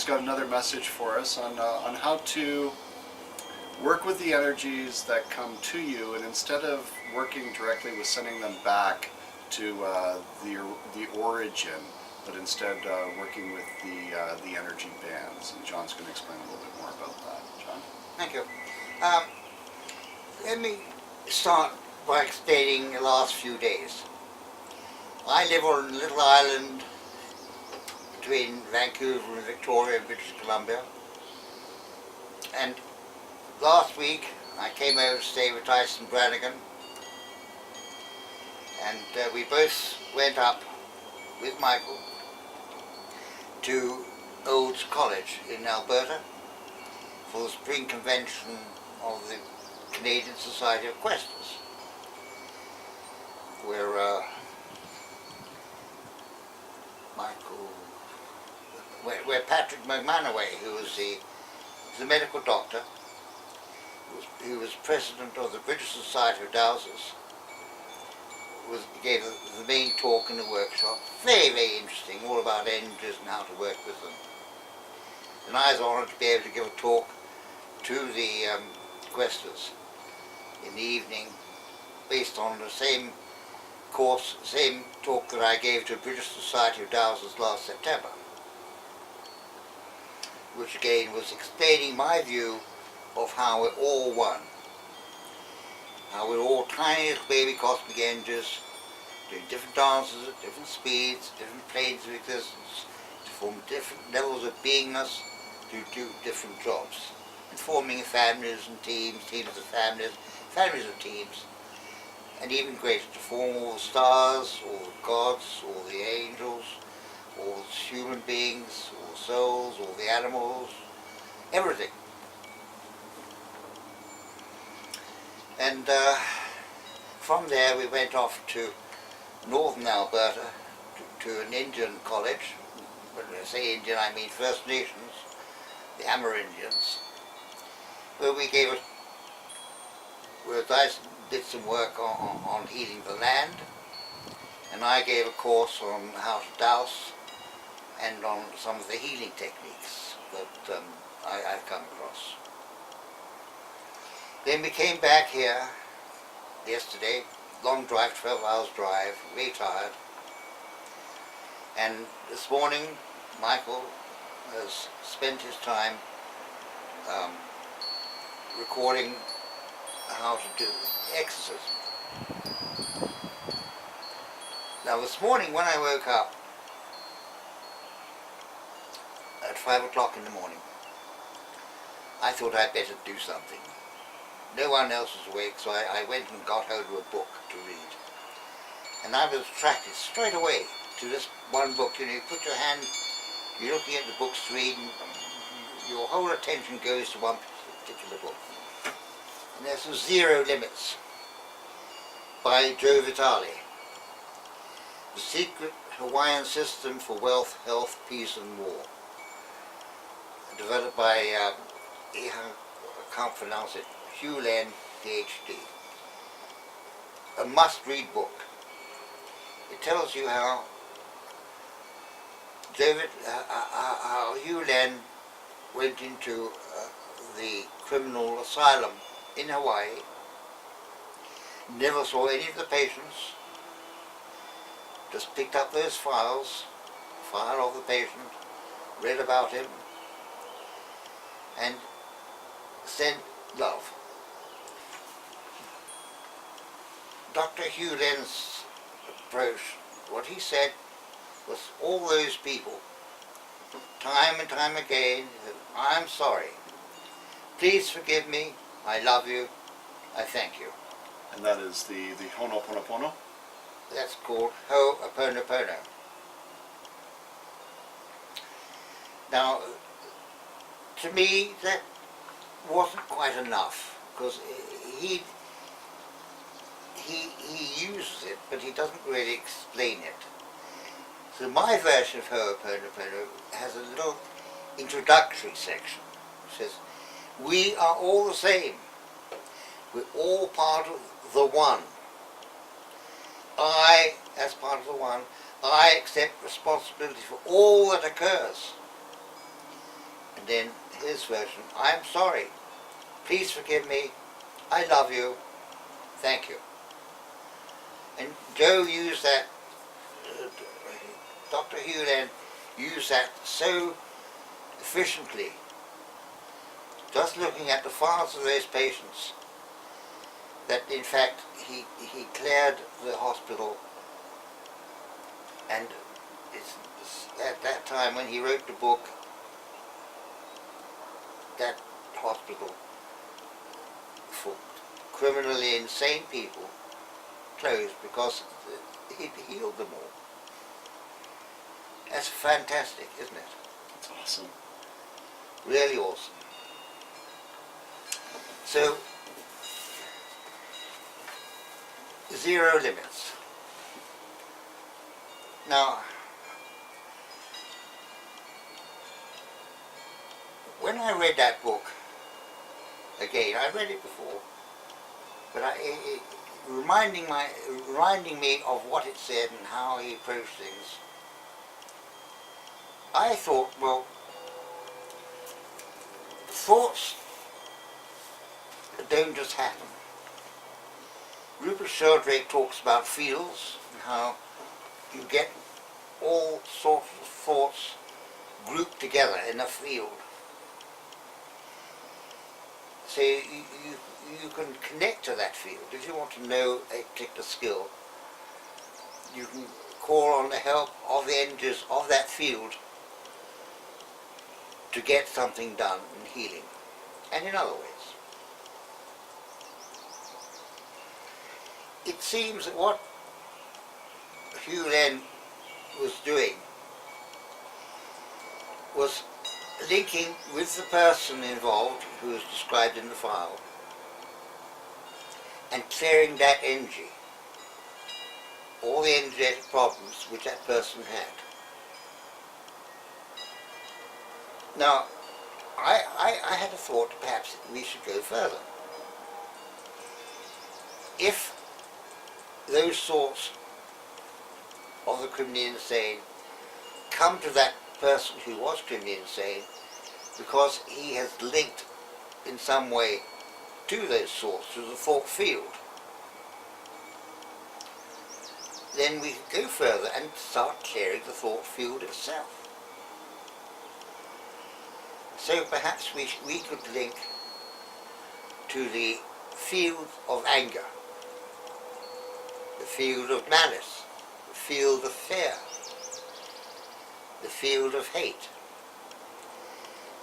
he's got another message for us on how to work with the energies that come to you, and instead of working directly with sending them back to the origin, but instead working with the energy bands. And John's going to explain a little bit more about that. John? Thank you. Let me start by explaining the last few days. I live on a little island between Vancouver and Victoria in British Columbia, and last week I came over to stay with Tyson Brannigan, and we both went up with Michael to Olds College in Alberta for the spring convention of the Canadian Society of Questers, where Patrick McManaway, who was the medical doctor, who was president of the British Society of Dowsers, gave the main talk in the workshop. Very, very interesting, all about energies and how to work with them. And I was honoured to be able to give a talk to the questers in the evening, based on the same course, same talk that I gave to the British Society of Dowsers last September, which again was explaining my view of how we're all one. How we're all tiny little baby cosmic angels doing different dances at different speeds, different planes of existence, to form different levels of beingness, to do different jobs, and forming families and teams, teams of families, families of teams, and even greater, to form all the stars, all the gods, all the angels, all the human beings, all the souls, all the animals, everything. And from there we went off to northern Alberta, to an Indian college. When I say Indian, I mean First Nations, the Amerindians, where I did some work on healing the land, and I gave a course on how to dowse and on some of the healing techniques that I've come across. Then we came back here yesterday, long drive, 12 hours drive, very tired. And this morning, Michael has spent his time recording how to do exorcism. Now this morning when I woke up at 5 o'clock in the morning, I thought I'd better do something. No one else was awake, so I went and got hold of a book to read. And I was attracted straight away to this one book. You know, you put your hand, you're looking at the books to read, and your whole attention goes to one particular book. And there's Zero Limits by Joe Vitale. The Secret Hawaiian System for Wealth, Health, Peace and War. Developed by, I can't pronounce it, Hugh Len, PhD. A must-read book. It tells you how Hugh Len went into the criminal asylum in Hawaii, never saw any of the patients, just picked up those files, file of the patient, read about him, and sent love. Dr. Hugh Len's approach, what he said was all those people, time and time again, I'm sorry, please forgive me, I love you, I thank you. And that is the Ho'oponopono? That's called Ho'oponopono. Now, to me, that wasn't quite enough, because he uses it, but he doesn't really explain it. So my version of Ho'oponopono has a little introductory section. It says, we are all the same. We're all part of the one. I, as part of the one, I accept responsibility for all that occurs. And then his version, I'm sorry. Please forgive me. I love you. Thank you. And Joe used that, Dr. Hewland used that so efficiently, just looking at the files of those patients, that in fact he cleared the hospital. And it's at that time when he wrote the book, that hospital for criminally insane people closed because he'd healed them all. That's fantastic, isn't it? That's awesome. Really awesome. So, zero limits. Now, when I read that book, again, I read it before, but it reminding me of what it said and how he approached things, I thought, well, thoughts don't just happen. Rupert Sheldrake talks about fields and how you get all sorts of thoughts grouped together in a field. So you can connect to that field. If you want to know a particular skill, you can call on the help of the energies of that field to get something done in healing, and in other ways. It seems that what Hugh Len was doing was linking with the person involved, who is described in the file, and clearing that energy, all the energetic problems which that person had. Now, I had a thought perhaps we should go further. If those thoughts of the criminally insane come to that person who was criminally insane because he has linked in some way to those thoughts, to the thought field, then we can go further and start clearing the thought field itself. So perhaps we could link to the field of anger, the field of malice, the field of fear, the field of hate,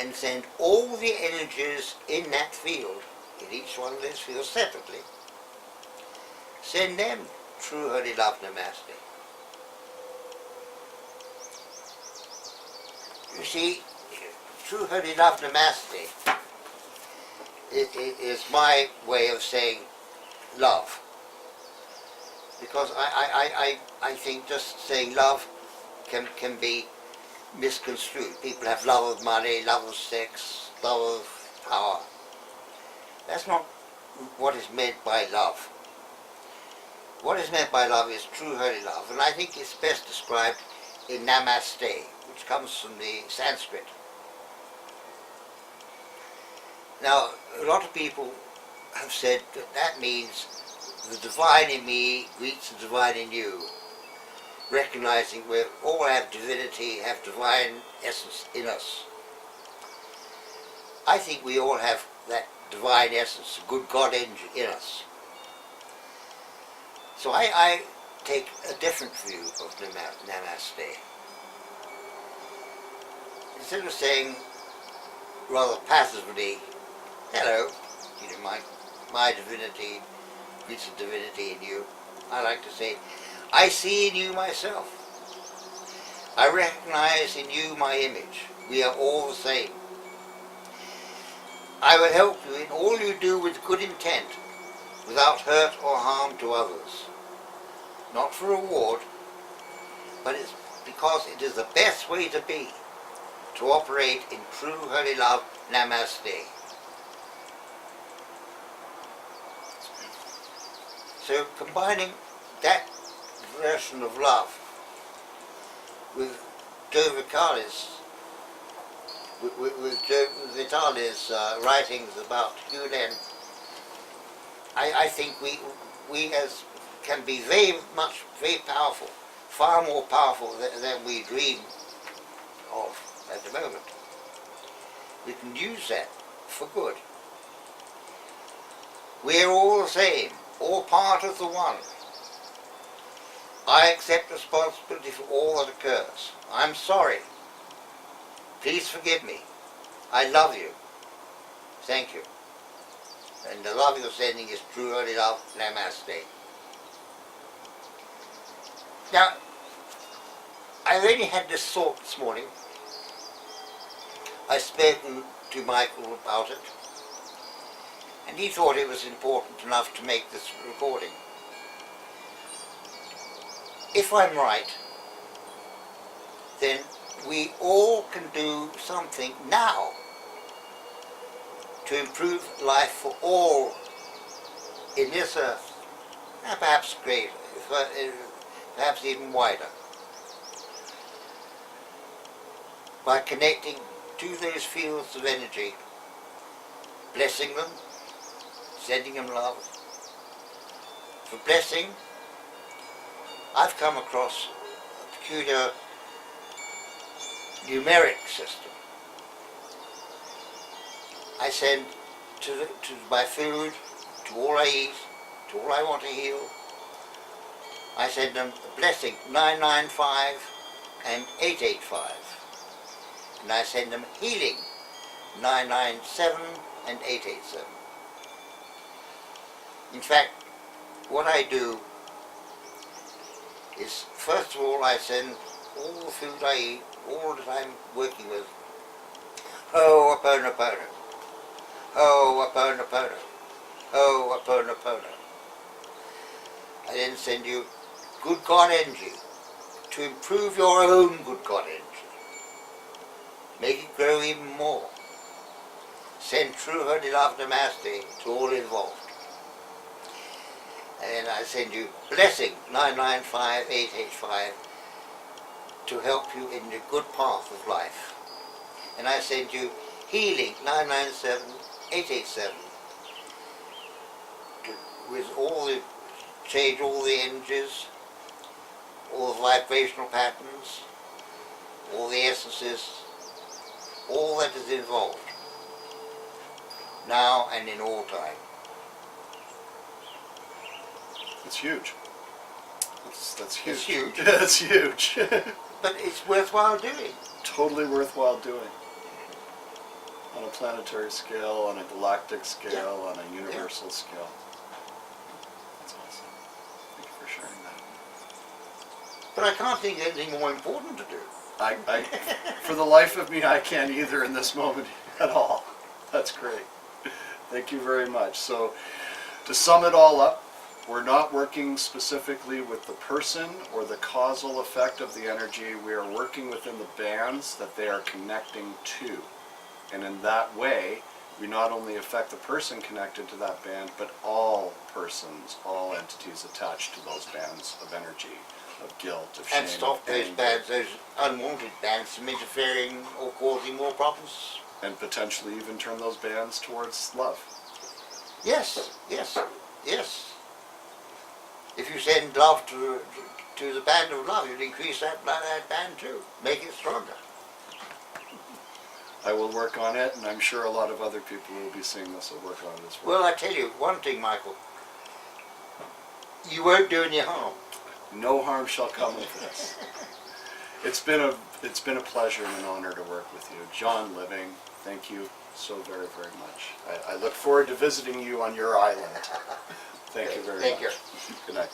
and send all the energies in that field, in each one of those fields separately, send them true holy love Namaste. You see, true holy love Namaste is my way of saying love. Because I think just saying love can be misconstrued. People have love of money, love of sex, love of power. That's not what is meant by love. What is meant by love is true holy love, and I think it's best described in Namaste, which comes from the Sanskrit. Now, a lot of people have said that that means the divine in me greets the divine in you, recognizing we all have divinity, have divine essence in us. I think we all have that divine essence, good God energy in us. So I take a different view of Namaste. Instead of saying rather passively, hello, you know, my divinity greets the divinity in you, I like to say, I see in you myself. I recognize in you my image. We are all the same. I will help you in all you do with good intent, without hurt or harm to others. Not for reward, but it's because it is the best way to be, to operate in true holy love, Namaste. So combining that version of love with Dovakali's with Joe Vitale's writings about Yunnan, I think we as can be very powerful, far more powerful than we dream of at the moment. We can use that for good. We're all the same, all part of the one. I accept responsibility for all that occurs. I'm sorry. Please forgive me. I love you. Thank you. And the love you're sending is true early love. Namaste. Now, I only had this thought this morning. I've spoken to Michael about it, and he thought it was important enough to make this recording. If I'm right, then we all can do something now to improve life for all in this earth, and perhaps greater, perhaps even wider, by connecting to those fields of energy, blessing them, sending them love. For blessing, I've come across a peculiar numeric system. I send to my food, to all I eat, to all I want to heal, I send them a blessing, 995 and 885. And I send them healing, 997 and 887. In fact, what I do is, first of all, I send all the food I eat, all that I'm working with, Ho Oponopono, Ho Oponopono, Ho Oponopono. I then send you good God energy to improve your own good God energy. Make it grow even more. Send true holy love Namaste to all involved. And I send you blessing 995, 885 to help you in the good path of life. And I send you healing 997, 887 with all the change all the energies, all the vibrational patterns, all the essences, all that is involved, now and in all time. It's huge. That's huge. It's huge. It's huge. But it's worthwhile doing. Totally worthwhile doing. On a planetary scale, on a galactic scale, on a universal scale. That's awesome. Thank you for sharing that. But I can't think of anything more important to do. For the life of me, I can't either in this moment at all. That's great. Thank you very much. So, to sum it all up, we're not working specifically with the person or the causal effect of the energy. We are working within the bands that they are connecting to. And in that way, we not only affect the person connected to that band, but all persons, all entities attached to those bands of energy, of guilt, of shame. And stop those bands, those unwanted bands from interfering or causing more problems. And potentially even turn those bands towards love. Yes, yes, yes. If you send love to the band of love, you'll increase that band too. Make it stronger. I will work on it, and I'm sure a lot of other people who will be seeing this will work on it as well. Well, I tell you one thing, Michael. You won't do any harm. No harm shall come of this. It's been a pleasure and an honor to work with you. John Living, thank you so very, very much. I look forward to visiting you on your island. Thank you very much. Thank you. Good night.